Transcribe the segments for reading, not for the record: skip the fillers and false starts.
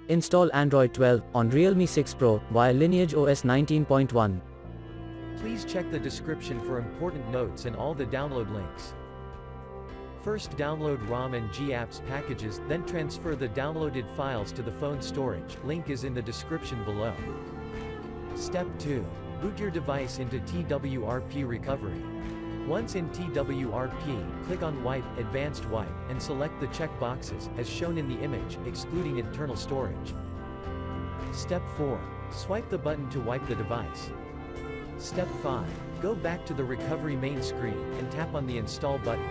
Install Android 12 on Realme 6 Pro via LineageOS 19.1. Please check the description for important notes and all the download links. First, download ROM and GApps packages, then transfer the downloaded files to the phone storage. Link is in the description below. Step 2. Boot your device into TWRP recovery. Once in TWRP, click on Wipe, Advanced Wipe, and select the check boxes, as shown in the image, excluding internal storage. Step 4. Swipe the button to wipe the device. Step 5. Go back to the recovery main screen, and tap on the Install button.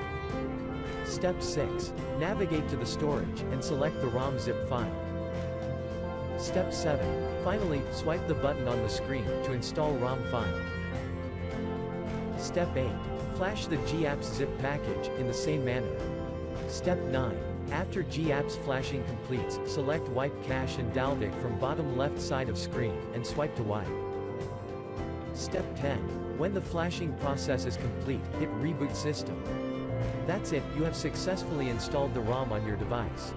Step 6. Navigate to the storage, and select the ROM zip file. Step 7. Finally, swipe the button on the screen to install ROM file. Step 8. Flash the GApps zip package, in the same manner. Step 9. After GApps flashing completes, select Wipe Cache and Dalvik from bottom left side of screen, and swipe to wipe. Step 10. When the flashing process is complete, hit Reboot System. That's it, you have successfully installed the ROM on your device.